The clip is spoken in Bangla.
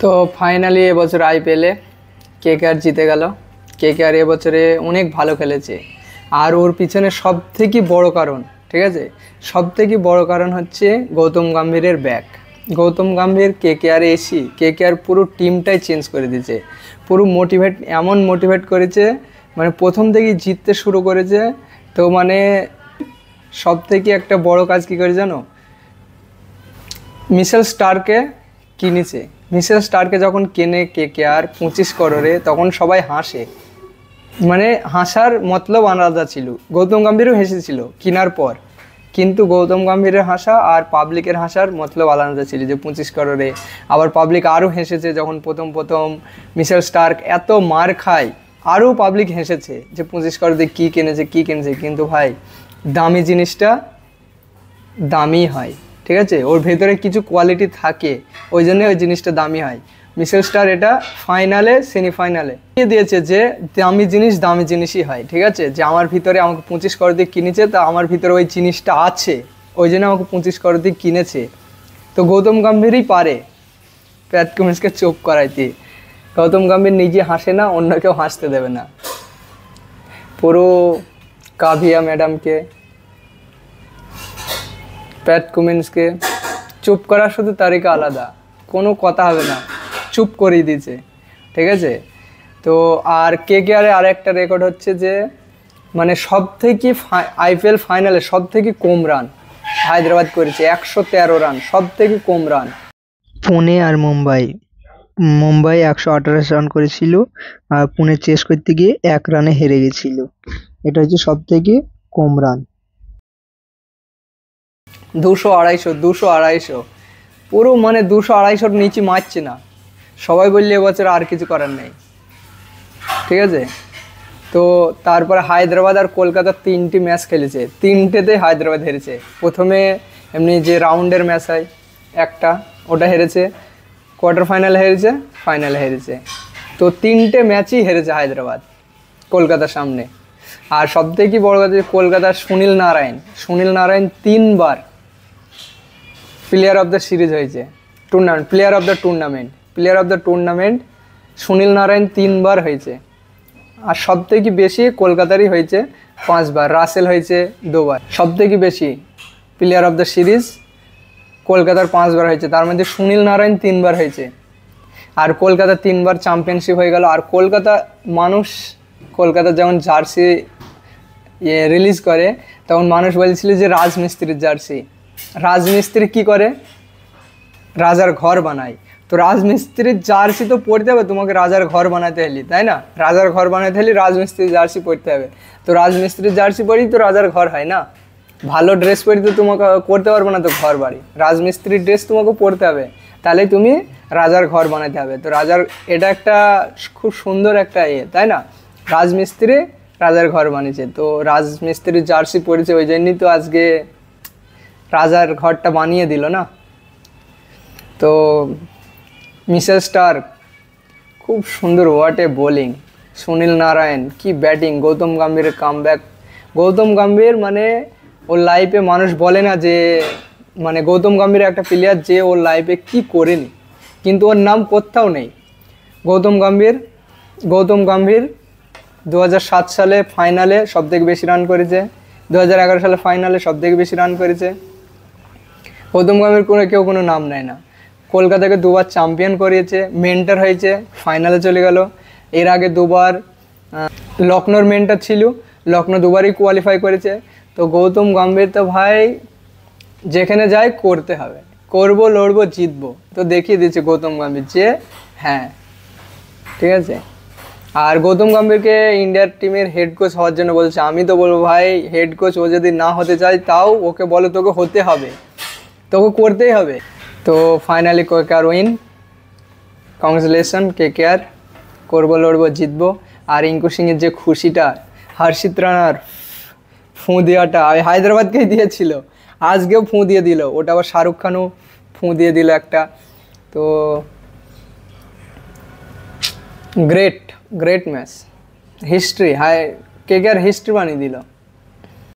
তো ফাইনালি এবছর আইপিএলে কেকেআর জিতে গেল। কেকেআর এবছরে অনেক ভালো খেলেছে, আর ওর পিছনে সবথেকে বড় কারণ, ঠিক আছে, সবথেকে বড় কারণ হচ্ছে গৌতম গম্ভীরের ব্যাক। গৌতম গম্ভীর কেকেআরে এসে কেকেআর পুরো টিমটাই চেঞ্জ করে দিয়েছে, পুরো এমন মোটিভেট করেছে, মানে প্রথম থেকেই জিততে শুরু করেছে। তো মানে সবথেকে একটা বড় কাজ কী করে জানো, মিশেল স্টারকে কিনেছে। মিশেল স্টারকে যখন কেনে কেকেআর 25 করোড়ে, তখন সবাই হাসে, মানে হাসার মতলব আলাদা ছিল। গৌতম গম্ভীরও হেসেছিল কেনার পর, কিন্তু গৌতম গম্ভীরের হাসা আর পাবলিকের হাসার মতলব আলাদা ছিল যে 25 করোড়ে। আবার পাবলিক আরও হেসেছে যখন প্রথম মিশেল স্টার্ক এত মার খায়, আরও পাবলিক হেসেছে যে 25 করোড়ে কী কিনেছে। কিন্তু ভাই, দামি জিনিসটা দামি হয়, ঠিক আছে, ওর ভেতরে কিছু কোয়ালিটি থাকে, ওই জন্য ওই জিনিসটা দামি হয়। মিশেল স্টার এটা ফাইনালে সেমিফাইনালে দিয়েছে যে দামি জিনিস দামি জিনিসই হয়, ঠিক আছে, যে আমার ভিতরে আমাকে 25 করোড় দিয়ে কিনেছে, তা আমার ভিতরে ওই জিনিসটা আছে, ওই জন্য আমাকে 25 করোড় দিয়ে কিনেছে। তো গৌতম গম্ভীরই পারে প্যাট কামিন্সকে চুপ করাইতে। গৌতম গম্ভীর নিজে হাসে না, অন্য কেউ হাসতে দেবে না। পুরো কাভিয়া ম্যাডামকে, প্যাট কামিন্সকে চুপ করার শুধু তারিকা আলাদা, কোনো কথা হবে না, চুপ করিয়ে দিয়েছে, ঠিক আছে। তো আর কেকেআরে আরেকটা রেকর্ড হচ্ছে যে মানে সবথেকে আইপিএল ফাইনালে সবথেকে কম রান হায়দ্রাবাদ করেছে, 113 রান, সবথেকে কম রান। পুনে আর মুম্বাই 128 রান করেছিল, আর পুনে চেস করতে গিয়ে 1 রানে হেরে গেছিল। এটা হচ্ছে সব থেকে কম রান। 200-250 পুরো মানে 200-250 নিচে মারছে না। সবাই বললে এবছর আর কিছু করার নেই, ঠিক আছে। তো তারপরে হায়দ্রাবাদ আর কলকাতা 3টি ম্যাচ খেলেছে, 3টেতে হায়দ্রাবাদ হেরেছে। প্রথমে এমনি যে রাউন্ডের ম্যাচ হয় একটা, ওটা হেরেছে, কোয়ার্টার ফাইনালে হেরেছে, ফাইনালে হেরেছে। তো 3টে ম্যাচই হেরেছে হায়দ্রাবাদ কলকাতার সামনে। আর সবথেকে বড় কথা, কলকাতার সুনীল নারায়ণ 3বার প্লেয়ার অফ দ্য সিরিজ হয়েছে, player of the tournament Sunil Narine 3বার হয়েছে। আর সবথেকে বেশি কলকাতারই হয়েছে 5বার, রাসেল হয়েছে 2বার। সবথেকে বেশি প্লেয়ার অফ দ্য সিরিজ কলকাতার 5বার হয়েছে, তার মধ্যে সুনীল নারায়ণ 3বার হয়েছে। আর কলকাতা 3বার চ্যাম্পিয়নশিপ হয়ে গেল। আর কলকাতা যখন জার্সি রিলিজ করে, তখন মানুষ বলছিল যে রাজমিস্ত্রির জার্সি। রাজমিস্ত্রি কি করে, রাজার ঘর বানায়। তো রাজমিস্ত্রির জার্সি তো পরতে হবে তোমাকে, রাজার ঘর বানাতে হলে, তাই না, রাজার ঘর বানাতে হলে রাজমিস্ত্রির জার্সি পরতে হবে। তো রাজমিস্ত্রির জার্সি পরেই তো রাজার ঘর হয় না। ভালো ড্রেস পরে তো তোমাকে করতে পারবো না তো ঘর বাড়ি, রাজমিস্ত্রির ড্রেস তোমাকে পরতে হবে, তাহলে তুমি রাজার ঘর বানাতে হবে। তো এটা একটা খুব সুন্দর একটা তাই না, রাজমিস্ত্রি রাজার ঘর বানিয়েছে। তো রাজমিস্ত্রির জার্সি পরেছে, ওই জন্যই তো আজকে রাজার ঘরটা বানিয়ে দিল না। তো মিশেল স্টার্ক খুব সুন্দর, what a bowling, Sunil Narayan কি ব্যাটিং, গৌতম গম্ভীরের কামব্যাক। গৌতম গম্ভীর মানে ওর লাইফে মানুষ বলে না যে মানে গৌতম গম্ভীর একটা প্লেয়ার যে ওর লাইফে কি করেনি, কিন্তু ওর নাম কোথাও নেই। গৌতম গম্ভীর 2007 সালে ফাইনালে সবথেকে বেশি রান করেছে, 2011 সালে ফাইনালে সবথেকে বেশি রান করেছে। গৌতম গম্ভীর কেউ কোনো নাম নেয় না। কলকাতাকে 2বার চ্যাম্পিয়ন করিয়েছে, মেন্টর হয়েছে, ফাইনালে চলে গেল। এর আগে 2বার লখনৌর মেন্টর ছিল, লখনৌ 2বারই কোয়ালিফাই করেছে। তো গৌতম গম্ভীর তো ভাই যেখানে যায় করতে হবে, করবো, লড়বো, জিতবো। তো দেখিয়ে দিচ্ছে গৌতম গম্ভীর যে হ্যাঁ, ঠিক আছে। আর গৌতম গম্ভীরকে ইন্ডিয়ার টিমের হেড কোচ হওয়ার জন্য বলছে। আমি তো বলবো ভাই, হেড কোচ ও যদি না হতে চায় তাও ওকে বলো তোকে হতে হবে, তোকে করতেই হবে। তো finally KKR win, congratulation KKR, করবো, লড়বো, জিতবো। আর রিঙ্কু সিংয়ের যে খুশিটা, হর্ষিত রানার ফুঁ দেওয়াটা হায়দ্রাবাদকেই দিয়েছিল, আজকেও ফুঁ দিয়ে দিল, ওটা আবার শাহরুখ খানও ফুঁ দিয়ে দিল একটা। তো great match, history, KKR history বানিয়ে দিল।